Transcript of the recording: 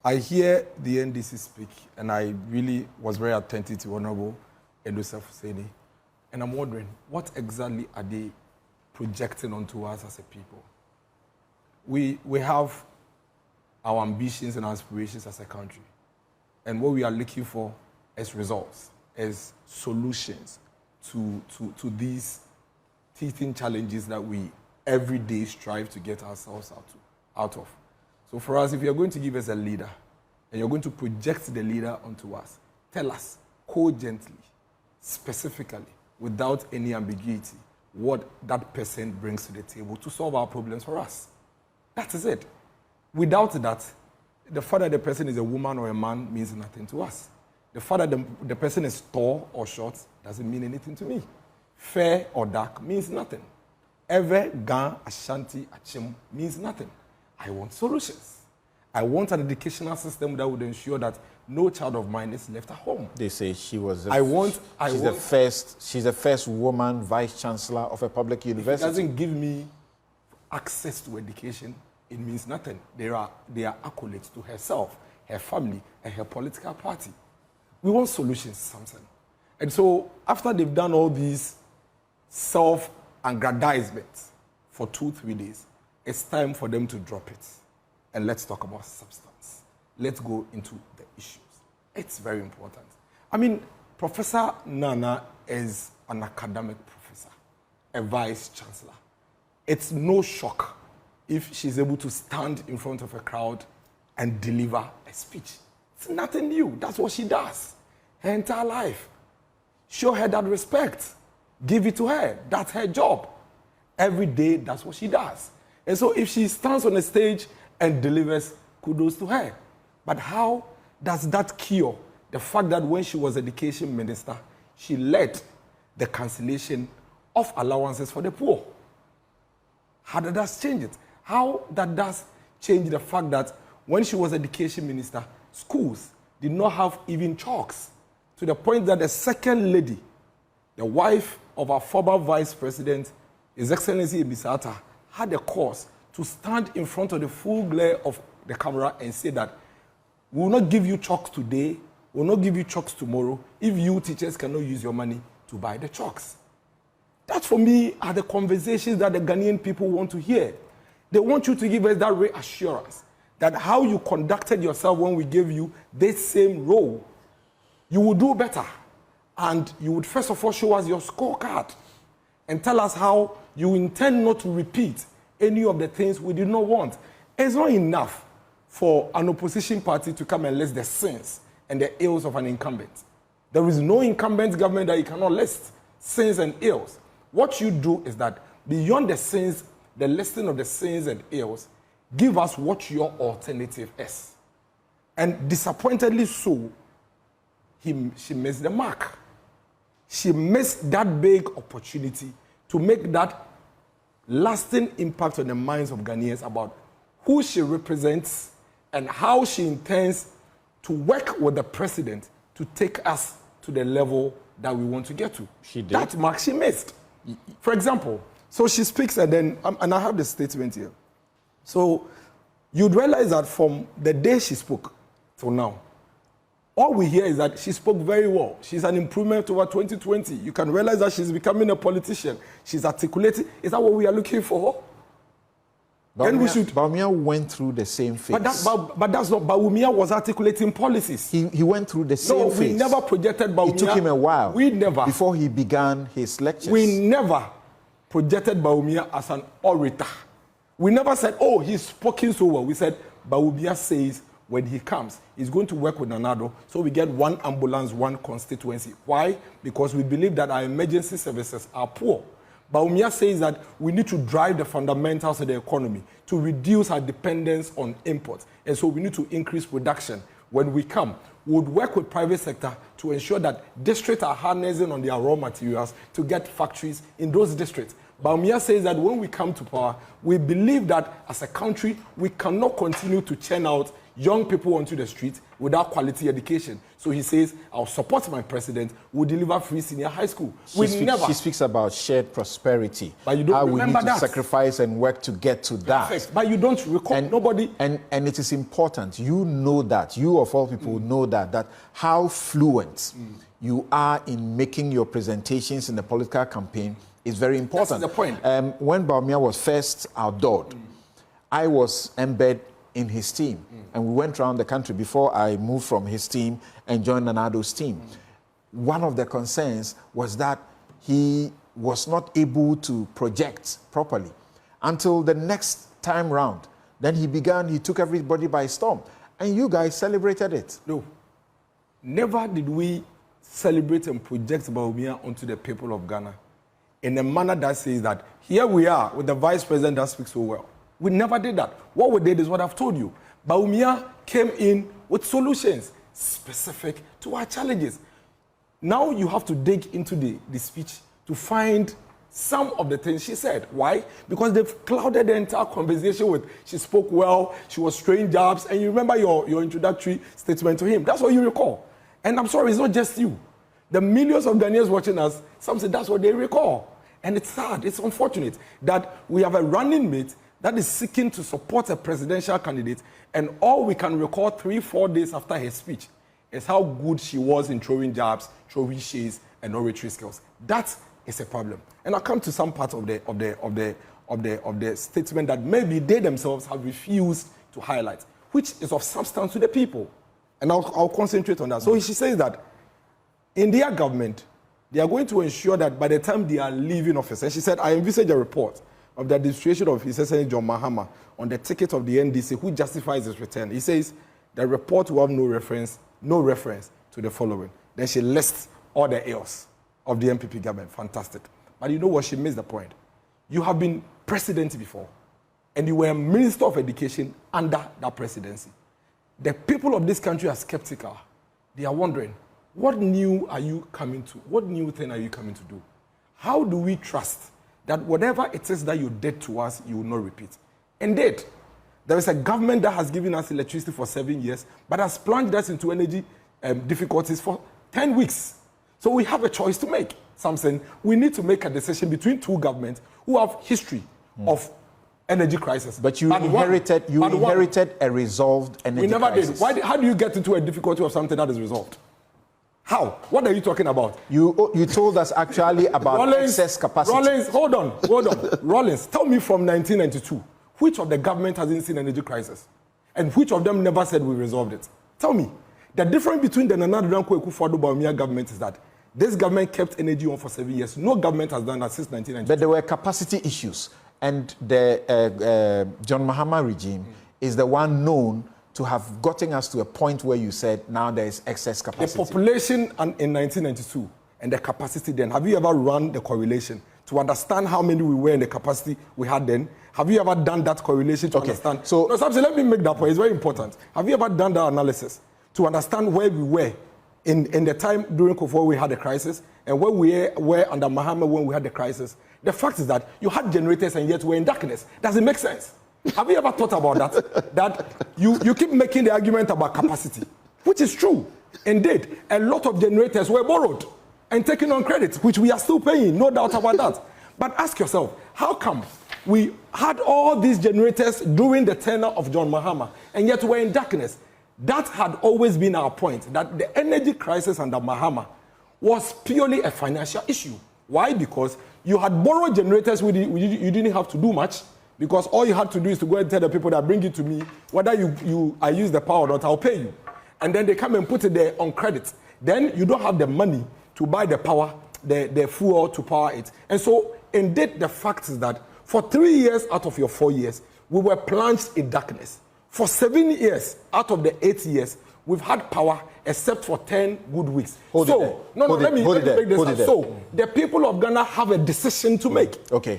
I hear the NDC speak, and I really was very attentive to Honorable Edouce Fuseni, and I'm wondering, what exactly are they projecting onto us as a people? We have our ambitions and aspirations as a country, and what we are looking for is results, as solutions to these teething challenges that we every day strive to get ourselves out of. So for us, if you're going to give us a leader, and you're going to project the leader onto us, tell us cogently, specifically, without any ambiguity, what that person brings to the table to solve our problems for us. That is it. Without that, the fact that the person is a woman or a man means nothing to us. The fact that the person is tall or short doesn't mean anything to me. Fair or dark means nothing. Ever, Gan, Ashanti, Achim means nothing. I want solutions. I want an educational system that would ensure that no child of mine is left at home. They say she was. She's the first woman vice chancellor of a public university. If it doesn't give me access to education, it means nothing. They are accolades to herself, her family, and her political party. We want solutions, Samson. And so, after they've done all these self-aggrandizements for 2-3 days, it's time for them to drop it. And let's talk about substance. Let's go into the issues. It's very important. I mean, Professor Nana is an academic professor, a vice chancellor. It's no shock if she's able to stand in front of a crowd and deliver a speech. It's nothing new. That's what she does her entire life. Show her that respect. Give it to her. That's her job. Every day, that's what she does. And so if she stands on a stage and delivers, kudos to her. But how does that cure the fact that when she was education minister, she led the cancellation of allowances for the poor? How does that change it? How that does change the fact that when she was education minister, schools did not have even chalks, to the point that the second lady, the wife of our former vice president, His Excellency Ebisata, had a cause to stand in front of the full glare of the camera and say that we will not give you chalks today, we will not give you chalks tomorrow, if you teachers cannot use your money to buy the chalks. That, for me, are the conversations that the Ghanaian people want to hear. They want you to give us that reassurance that how you conducted yourself when we gave you this same role, you will do better. And you would first of all show us your scorecard and tell us how you intend not to repeat any of the things we did not want. It's not enough for an opposition party to come and list the sins and the ills of an incumbent. There is no incumbent government that you cannot list sins and ills. What you do is that beyond the sins, the listing of the sins and ills, give us what your alternative is. And disappointedly so, she missed the mark. She missed that big opportunity to make that lasting impact on the minds of Ghanaians about who she represents and how she intends to work with the president to take us to the level that we want to get to. She did. That mark she missed. For example, so she speaks and then, and I have the statement here. So you'd realize that from the day she spoke till now, all we hear is that she spoke very well. She's an improvement over 2020. You can realize that she's becoming a politician. She's articulating. Is that what we are looking for? Bawumia went through the same phase. But that's not. Bawumia was articulating policies. He went through the same phase. No, we never projected Bawumia. It took him a while. We never. Before he began his lectures. We never projected Bawumia as an orator. We never said, oh, he's spoken so well. We said, Bawumia says when he comes, he's going to work with Nanado, so we get one ambulance, one constituency. Why? Because we believe that our emergency services are poor. Bawumia says that we need to drive the fundamentals of the economy to reduce our dependence on imports. And so we need to increase production. When we come, we would work with private sector to ensure that districts are harnessing on their raw materials to get factories in those districts. Bawumia says that when we come to power, we believe that as a country, we cannot continue to churn out young people onto the street without quality education. So he says, I'll support my president, we'll deliver free senior high school. She speaks about shared prosperity. But you don't how remember we need to sacrifice and work to get to that. Perfect. But you don't recall nobody. And it is important. You know that. You of all people know that how fluent you are in making your presentations in the political campaign is very important. That's the point. When Bawumia was first outdoored, I was embedded in his team. And we went around the country before I moved from his team and joined Nanado's team. One of the concerns was that he was not able to project properly until the next time round. Then he took everybody by storm. And you guys celebrated it. No. Never did we celebrate and project Bawumia onto the people of Ghana in a manner that says that here we are with the vice president that speaks so well. We never did that. What we did is what I've told you. Bawumia came in with solutions specific to our challenges. Now you have to dig into the speech to find some of the things she said. Why? Because they've clouded the entire conversation with she spoke well, she was throwing jabs, and you remember your introductory statement to him. That's what you recall. And I'm sorry, it's not just you. The millions of Ghanaians watching us, some say that's what they recall. And it's sad, it's unfortunate that we have a running mate that is seeking to support a presidential candidate, and all we can recall 3-4 days after her speech is how good she was in throwing jabs, throwing shades, and oratory skills. That is a problem. And I'll come to some part of the statement that maybe they themselves have refused to highlight, which is of substance to the people. And I'll concentrate on that. So she says that in their government, they are going to ensure that by the time they are leaving office, and she said, I envisage a report of the administration of His Excellency John Mahama on the ticket of the NDC, who justifies his return. He says the report will have no reference to the following. Then she lists all the ills of the MPP government. Fantastic. But you know what? She missed the point. You have been president before, and you were a minister of education under that presidency. The people of this country are skeptical. They are wondering, what new are you coming to? What new thing are you coming to do? How do we trust that whatever it is that you did to us, you will not repeat? Indeed, there is a government that has given us electricity for 7 years, but has plunged us into energy difficulties for 10 weeks. So we have a choice to make. Something we need to make a decision between two governments who have history of energy crisis. But you inherited a resolved energy crisis. We never did. How do you get into a difficulty of something that is resolved? How? What are you talking about? You told us actually about excess capacity. Rollins, hold on. Rollins, tell me from 1992, which of the government hasn't seen energy crisis? And which of them never said we resolved it? Tell me. The difference between the Nana Addo Kwadwo Bawumia government is that this government kept energy on for 7 years. No government has done that since 1992. But there were capacity issues. And the John Mahama regime is the one known to have gotten us to a point where you said now there is excess capacity. The population in 1992 and the capacity then, have you ever run the correlation to understand how many we were in the capacity we had then? Have you ever done that correlation to understand? So, no, let me make that point. It's very important. Have you ever done that analysis to understand where we were in the time during Kwadwo we had a crisis and where we were under Mahama when we had the crisis? The fact is that you had generators and yet we're in darkness. Does it make sense? Have you ever thought about that? That you keep making the argument about capacity, which is true. Indeed, a lot of generators were borrowed and taken on credit, which we are still paying, no doubt about that. But ask yourself, how come we had all these generators during the tenure of John Mahama and yet we're in darkness? That had always been our point, that the energy crisis under Mahama was purely a financial issue. Why? Because you had borrowed generators, you didn't have to do much, because all you had to do is to go and tell the people that bring it to me, whether I use the power or not, I'll pay you. And then they come and put it there on credit. Then you don't have the money to buy the power, the fuel to power it. And so, indeed, the fact is that for 3 years out of your 4 years, we were plunged in darkness. For 7 years out of the 8 years, we've had power except for 10 good weeks. Let me make this up. So, the people of Ghana have a decision to make. Okay.